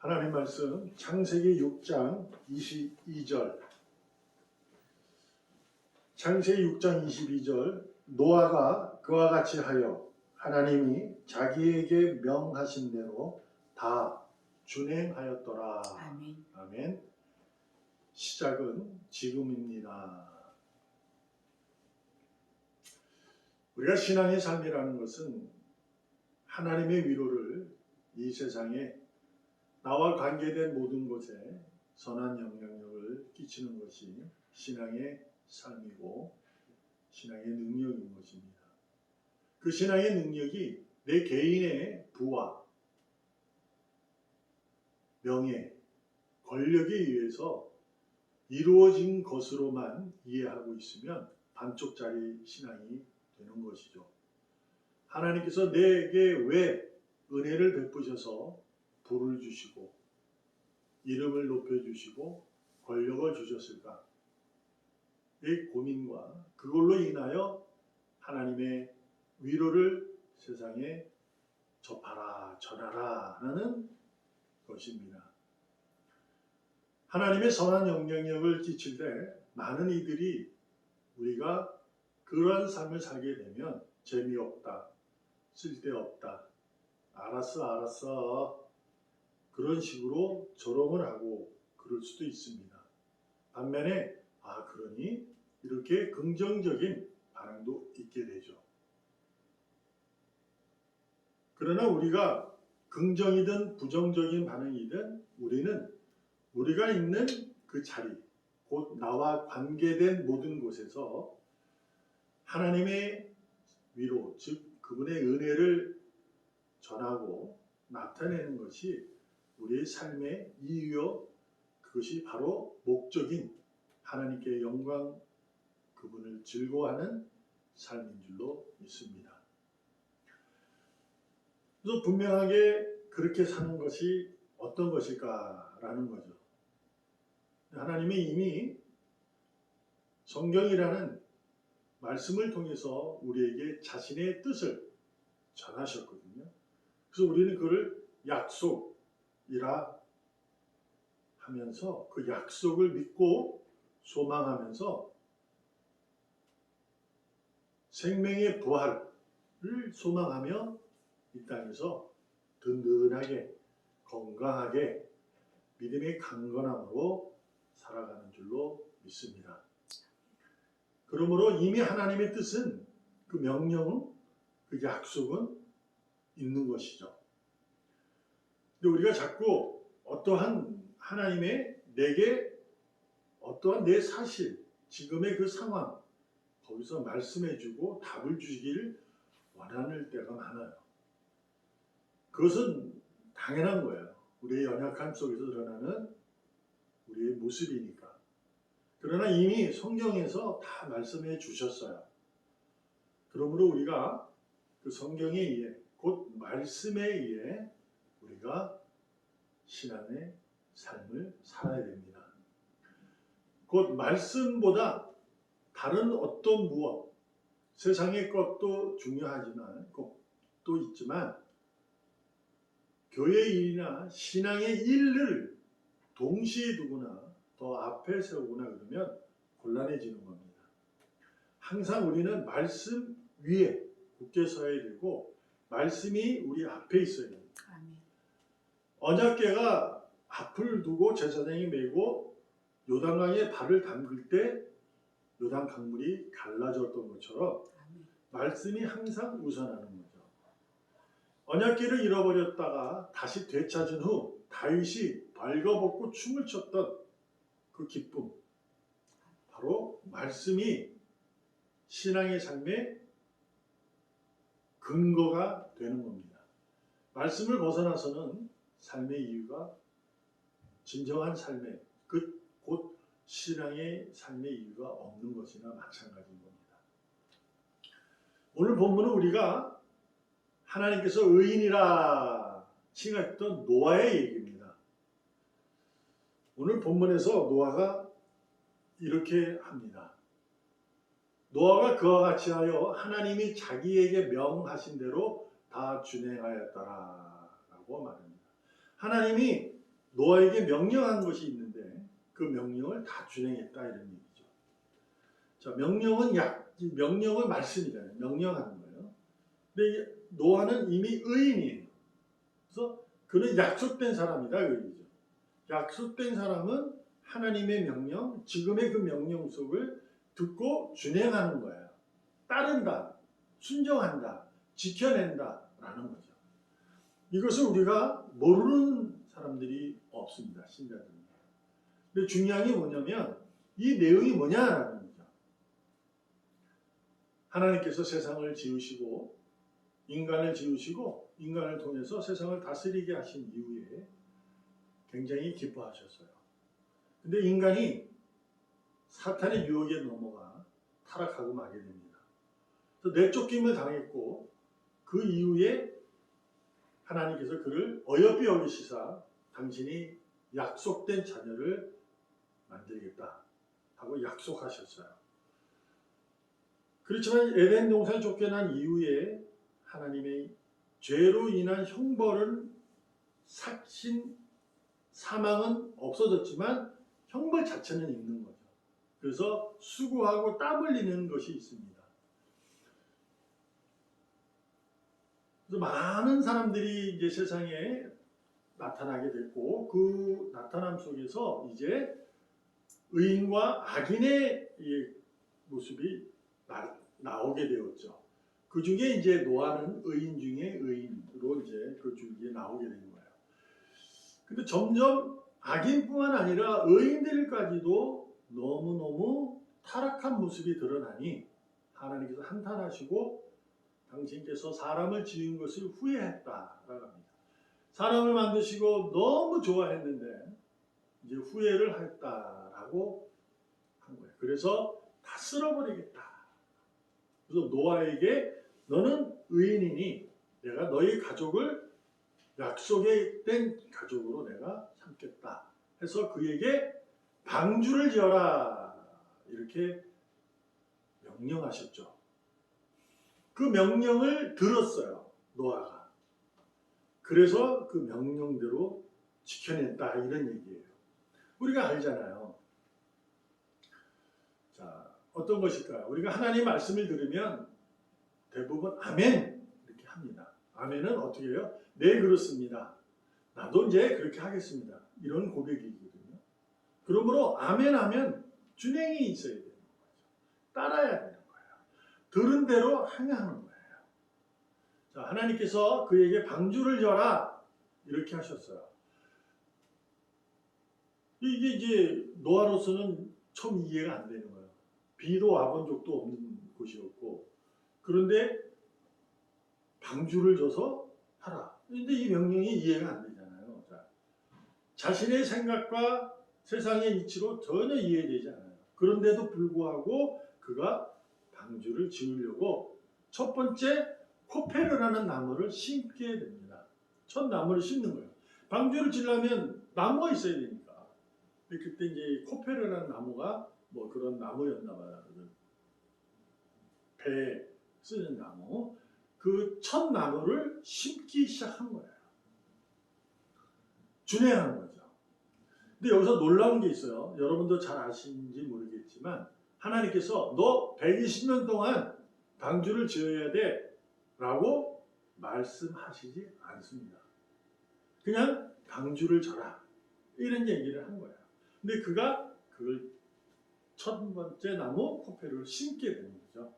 하나님 말씀 창세기 6장 22절. 창세기 6장 22절. 노아가 그와 같이 하여 하나님이 자기에게 명하신 대로 다 준행하였더라. 아멘. 아멘. 시작은 지금입니다. 우리가 신앙의 삶이라는 것은 하나님의 위로를 이 세상에 나와 관계된 모든 곳에 선한 영향력을 끼치는 것이 신앙의 삶이고 신앙의 능력인 것입니다. 그 신앙의 능력이 내 개인의 부와 명예, 권력에 의해서 이루어진 것으로만 이해하고 있으면 반쪽짜리 신앙이 되는 것이죠. 하나님께서 내게 왜 은혜를 베푸셔서 부를 주시고 이름을 높여주시고 권력을 주셨을까? 이 고민과 그걸로 인하여 하나님의 위로를 세상에 접하라 전하라 하는 것입니다. 하나님의 선한 영향력을 끼칠 때 많은 이들이 우리가 그러한 삶을 살게 되면 재미없다, 쓸데없다, 알았어 그런 식으로 조롱을 하고 그럴 수도 있습니다. 반면에 그러니 이렇게 긍정적인 반응도 있게 되죠. 그러나 우리가 긍정이든 부정적인 반응이든 우리는 우리가 있는 그 자리, 곧 나와 관계된 모든 곳에서 하나님의 위로, 즉 그분의 은혜를 전하고 나타내는 것이 우리의 삶의 이유요, 그것이 바로 목적인 하나님께 영광, 그분을 즐거워하는 삶인 줄로 믿습니다. 그래서 분명하게 그렇게 사는 것이 어떤 것일까라는 거죠. 하나님이 이미 성경이라는 말씀을 통해서 우리에게 자신의 뜻을 전하셨거든요. 그래서 우리는 그를 약속이라 하면서 그 약속을 믿고 소망하면서 생명의 부활을 소망하며 이 땅에서 든든하게 건강하게 믿음의 강건함으로 살아가는 줄로 믿습니다. 그러므로 이미 하나님의 뜻은 그 명령은 그 약속은 있는 것이죠. 근데 우리가 자꾸 어떠한 하나님의 내게 어떠한 내 사실, 지금의 그 상황 거기서 말씀해주고 답을 주시기를 원하는 때가 많아요. 그것은 당연한 거예요. 우리의 연약함 속에서 드러나는 우리의 모습이니까. 그러나 이미 성경에서 다 말씀해 주셨어요. 그러므로 우리가 그 성경에 의해 곧 말씀에 의해 우리가 신앙의 삶을 살아야 됩니다. 곧 말씀보다 다른 어떤 무엇, 세상의 것도 중요하지만 또 있지만 교회 일이나 신앙의 일을 동시에 두거나 더 앞에 세우거나 그러면 곤란해지는 겁니다. 항상 우리는 말씀 위에 굳게 서야 되고 말씀이 우리 앞에 있어야 됩니다. 아멘. 언약궤가 앞을 두고 제사장이 메고 요단강에 발을 담글 때 요단 강물이 갈라졌던 것처럼 아멘. 말씀이 항상 우선하는 거죠. 언약궤를 잃어버렸다가 다시 되찾은 후 다윗이 벌거벗고 춤을 췄던 그 기쁨, 바로 말씀이 신앙의 삶의 근거가 되는 겁니다. 말씀을 벗어나서는 삶의 이유가 진정한 삶의 곧 신앙의 삶의 이유가 없는 것이나 마찬가지인 겁니다. 오늘 본문은 우리가 하나님께서 의인이라 칭했던 노아의 얘기입니다. 오늘 본문에서 노아가 이렇게 합니다. 노아가 그와 같이 하여 하나님이 자기에게 명하신 대로 다 준행하였더라 라고 말합니다. 하나님이 노아에게 명령한 것이 있는데 그 명령을 다 준행했다 이런 얘기죠. 자, 명령은 말씀이잖아요. 명령하는 거예요. 근데 노아는 이미 의인이에요. 그래서 그는 약속된 사람이다 그 얘기죠. 약속된 사람은 하나님의 명령, 지금의 그 명령 속을 듣고 준행하는 거예요. 따른다, 순종한다, 지켜낸다 라는 거죠. 이것을 우리가 모르는 사람들이 없습니다. 신자들은. 근데 중요한 게 뭐냐면 이 내용이 뭐냐라는 거죠. 하나님께서 세상을 지으시고 인간을 지으시고 인간을 통해서 세상을 다스리게 하신 이후에 굉장히 기뻐하셨어요. 근데 인간이 사탄의 유혹에 넘어가 타락하고 마게 됩니다. 그래서 내쫓김을 당했고 그 이후에 하나님께서 그를 어여삐 여기시사 당신이 약속된 자녀를 만들겠다 하고 약속하셨어요. 그렇지만 에덴 동산에 쫓겨난 이후에 하나님의 죄로 인한 형벌은 사망은 없어졌지만 형벌 자체는 있는 거죠. 그래서 수고하고 땀 흘리는 것이 있습니다. 그래서 많은 사람들이 이제 세상에 나타나게 됐고 그 나타남 속에서 이제 의인과 악인의 모습이 나오게 되었죠. 그 중에 이제 노아는 의인 중에 의인으로 이제 그 줄기에 나오게 된 거예요. 근데 점점 악인뿐만 아니라 의인들까지도 너무너무 타락한 모습이 드러나니 하나님께서 한탄하시고 당신께서 사람을 지은 것을 후회했다라고 합니다. 사람을 만드시고 너무 좋아했는데 이제 후회를 했다라고 한 거예요. 그래서 다 쓸어버리겠다. 그래서 노아에게 너는 의인이니 내가 너희 가족을 약속에 된 가족으로 내가 삼겠다 해서 그에게 방주를 지어라 이렇게 명령하셨죠. 그 명령을 들었어요. 노아가. 그래서 그 명령대로 지켜냈다 이런 얘기예요. 우리가 알잖아요. 자, 어떤 것일까요? 우리가 하나님 말씀을 들으면 대부분 아멘 이렇게 합니다. 아멘은 어떻게 해요? 네 그렇습니다. 나도 이제 그렇게 하겠습니다. 이런 고백이거든요. 그러므로 아멘 하면 준행이 있어야 되는 거죠. 따라야 되는 거예요. 들은 대로 행하는 거예요. 자, 하나님께서 그에게 방주를 져라 이렇게 하셨어요. 이게 이제 노아로서는 처음 이해가 안 되는 거예요. 비도 와본 적도 없는 곳이었고 그런데 방주를 져서 하라. 그런데 이 명령이 이해가 안 되잖아요. 자, 자신의 생각과 세상의 이치로 전혀 이해되지 않아요. 그런데도 불구하고 그가 방주를 지으려고 첫 번째 코페르라는 나무를 심게 됩니다. 첫 나무를 심는 거예요. 방주를 지려면 나무가 있어야 되니까. 그때 이제 코페르라는 나무가 뭐 그런 나무였나 봐요. 배에 쓰는 나무. 그 첫 나무를 심기 시작한 거예요. 준행하는 거죠. 근데 여기서 놀라운 게 있어요. 여러분도 잘 아시는지 모르겠지만 하나님께서 너 120년 동안 방주를 지어야 돼 라고 말씀하시지 않습니다. 그냥 방주를 져라 이런 얘기를 한 거예요. 근데 그가 그걸 첫 번째 나무 코페르를 심게 되는 거죠.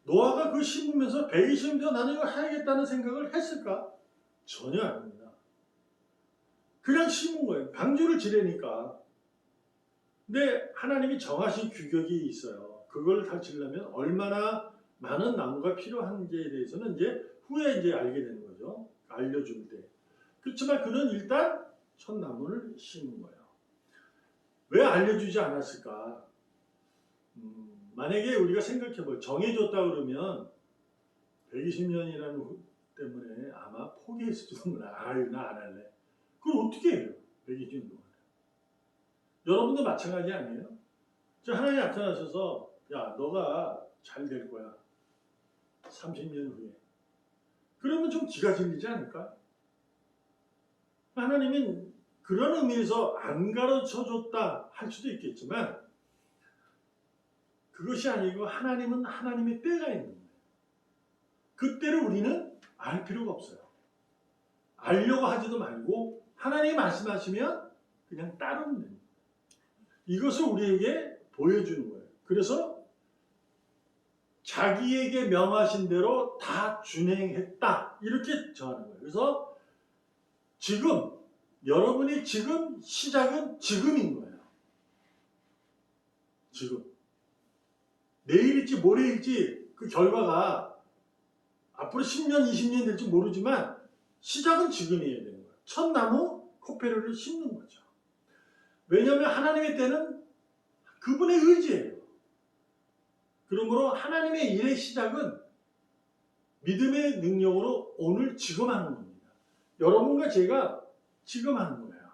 노아가 그걸 심으면서 120년 동안 나는 이거 해야겠다는 생각을 했을까? 전혀 아닙니다. 그냥 심은 거예요. 방주를 지려니까. 근데 하나님이 정하신 규격이 있어요. 그걸 다 지려면 얼마나 많은 나무가 필요한지에 대해서는 이제 후에 이제 알게 되는 거죠. 알려줄 때. 그렇지만 그는 일단 첫 나무를 심은 거예요. 왜 알려주지 않았을까? 만약에 우리가 생각해볼 정해줬다 그러면 120년이라는 때문에 아마 포기했을지도 몰라. 아유 나 안 할래. 그걸 어떻게 해요? 120년 동안. 여러분도 마찬가지 아니에요? 저 하나님 나타나셔서 야 너가 잘 될 거야. 30년 후에. 그러면 좀 기가 질리지 않을까? 하나님은 그런 의미에서 안 가르쳐줬다 할 수도 있겠지만 그것이 아니고 하나님은 하나님의 때가 있는 거예요. 그 때를 우리는 알 필요가 없어요. 알려고 하지도 말고 하나님이 말씀하시면 그냥 따르면 됩니다. 이것을 우리에게 보여주는 거예요. 그래서 자기에게 명하신 대로 다 준행했다 이렇게 정하는 거예요. 그래서 지금 여러분이 지금 시작은 지금인 거예요. 지금 내일일지 모레일지 그 결과가 앞으로 10년 20년 될지 모르지만 시작은 지금이어야 되는 거예요. 첫 나무 코페르를 심는 거죠. 왜냐하면 하나님의 때는 그분의 의지예요. 그러므로 하나님의 일의 시작은 믿음의 능력으로 오늘 지금 하는 겁니다. 여러분과 제가 지금 하는 거예요.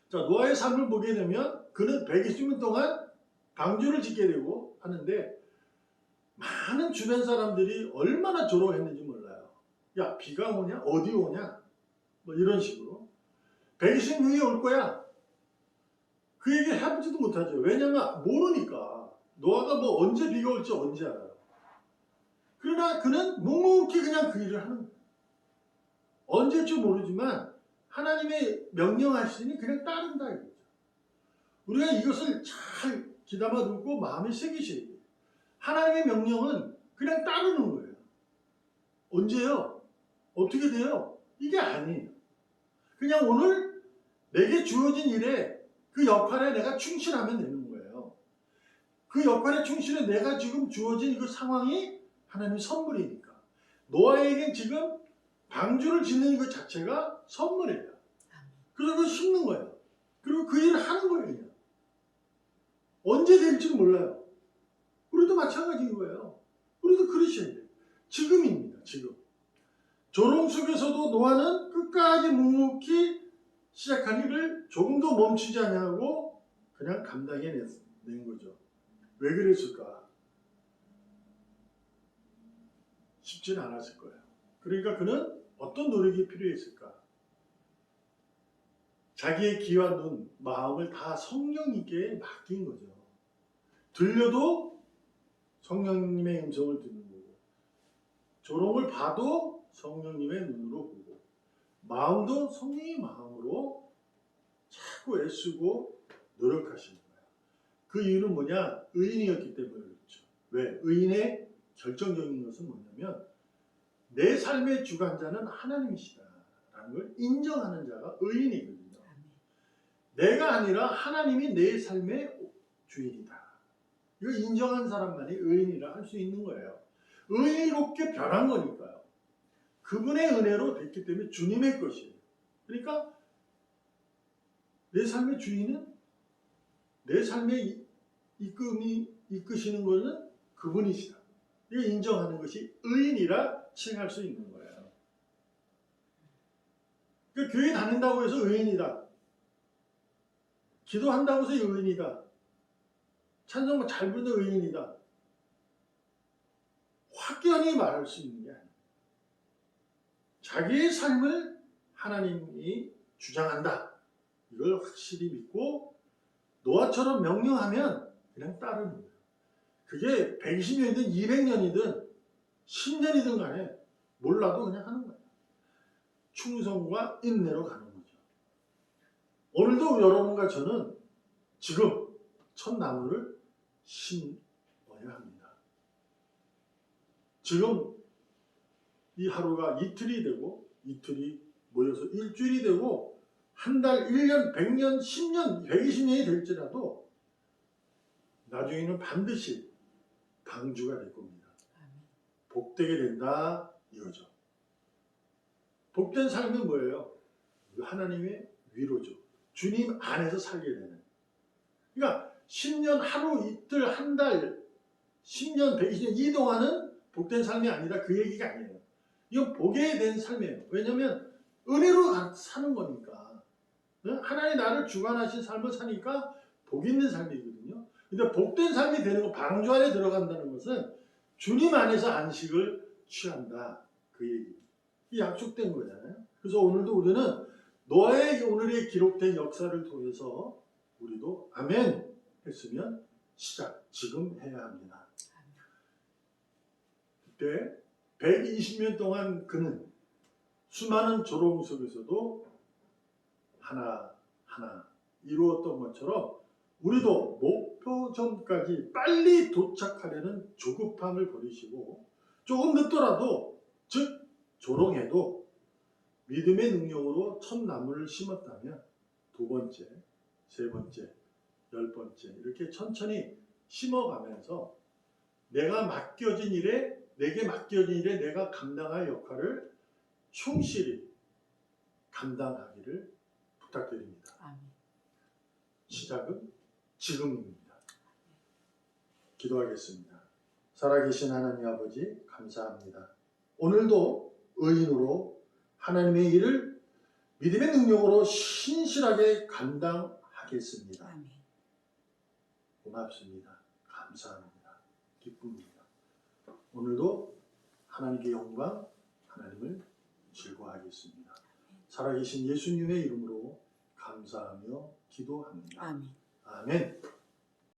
자, 노아의 삶을 보게 되면 그는 120년 동안 방주를 짓게 되고 하는데 많은 주변 사람들이 얼마나 조롱했는지 몰라요. 야, 비가 오냐? 어디 오냐? 뭐 이런 식으로. 120년 후에 올 거야. 그 얘기 해보지도 못하죠. 왜냐면 모르니까. 노아가 뭐 언제 비가 올지 언제 알아요. 그러나 그는 묵묵히 그냥 그 일을 하는 거예요. 언제일지 모르지만 하나님의 명령하시니 그냥 따른다 이거죠. 우리가 이것을 잘 귀담아 듣고 마음에 새기셔야 돼요. 하나님의 명령은 그냥 따르는 거예요. 언제요? 어떻게 돼요? 이게 아니에요. 그냥 오늘 내게 주어진 일에 그 역할에 내가 충실하면 되는 거예요. 그 역할에 충실해 내가 지금 주어진 그 상황이 하나님의 선물이니까. 노아에겐 지금 방주를 짓는 그 자체가 선물이에요. 그래서 그걸 심는 거예요. 그리고 그 일을 하는 거예요. 그냥. 언제 될지는 몰라요. 우리도 마찬가지인 거예요. 우리도 그러셔야 돼요. 지금입니다. 지금. 조롱 속에서도 노아는 끝까지 묵묵히 시작한 일을 조금도 멈추지 않냐고 그냥 감당해낸 거죠. 왜 그랬을까? 쉽지는 않았을 거예요. 그러니까 그는 어떤 노력이 필요했을까? 자기의 귀와 눈, 마음을 다 성령님께 맡긴 거죠. 들려도 성령님의 음성을 듣는 거고, 조롱을 봐도 성령님의 눈으로 보고, 마음도 성령의 마음으로 자꾸 애쓰고 노력하시는 거예요. 그 이유는 뭐냐? 의인이었기 때문에 그렇죠. 왜? 의인의 결정적인 것은 뭐냐면 내 삶의 주관자는 하나님이시다라는 걸 인정하는 자가 의인이거든요. 내가 아니라 하나님이 내 삶의 주인이다. 이거 인정한 사람만이 의인이라 할 수 있는 거예요. 의롭게 변한 거니까요. 그분의 은혜로 됐기 때문에 주님의 것이에요. 그러니까 내 삶의 주인은 내 삶의 이끄시는 것은 그분이시다. 이거 인정하는 것이 의인이라 칭할 수 있는 거예요. 그러니까 교회 다닌다고 해서 의인이다. 기도한다고 해서 의인이다. 찬송 잘 부르는 의인이다. 확연히 말할 수 있는 게 아니에요. 자기의 삶을 하나님이 주장한다. 이걸 확실히 믿고 노아처럼 명령하면 그냥 따르는 거예요. 그게 120년이든 200년이든 10년이든 간에 몰라도 그냥 하는 거예요. 충성과 인내로 가는 거죠. 오늘도 여러분과 저는 지금 첫 나무를 심어야 합니다. 지금 이 하루가 이틀이 되고 이틀이 모여서 일주일이 되고 한 달, 1년, 100년, 10년, 120년이 될지라도 나중에는 반드시 방주가 될 겁니다. 복되게 된다 이거죠. 복된 삶은 뭐예요? 하나님의 위로죠. 주님 안에서 살게 되는. 그러니까 10년, 하루, 이틀, 한 달, 10년, 120년 이 동안은 복된 삶이 아니다. 그 얘기가 아니에요. 이건 복에 된 삶이에요. 왜냐하면 은혜로 사는 거니까. 하나님 나를 주관하신 삶을 사니까 복 있는 삶이거든요. 근데 복된 삶이 되는 거, 방주 안에 들어간다는 것은 주님 안에서 안식을 취한다. 그 얘기. 이 약속된 거잖아요. 그래서 오늘도 우리는 노아의 오늘의 기록된 역사를 통해서 우리도 아멘 했으면 지금 해야 합니다. 그때 120년 동안 그는 수많은 조롱 속에서도 하나하나 이루었던 것처럼 우리도 목표점까지 빨리 도착하려는 조급함을 버리시고 조금 늦더라도 즉 조롱해도 믿음의 능력으로 첫 나무를 심었다면 두 번째, 세 번째, 10번째 이렇게 천천히 심어가면서 내게 맡겨진 일에 내가 감당할 역할을 충실히 감당하기를 부탁드립니다. 아멘. 시작은 지금입니다. 기도하겠습니다. 살아계신 하나님 아버지 감사합니다. 오늘도 의인으로 하나님의 일을 믿음의 능력으로 신실하게 감당하겠습니다. 아멘. 고맙습니다. 감사합니다. 기쁩니다. 오늘도 하나님께 영광, 하나님을 즐거워하겠습니다. 살아계신 예수님의 이름으로 감사하며 기도합니다. 아멘. 아멘.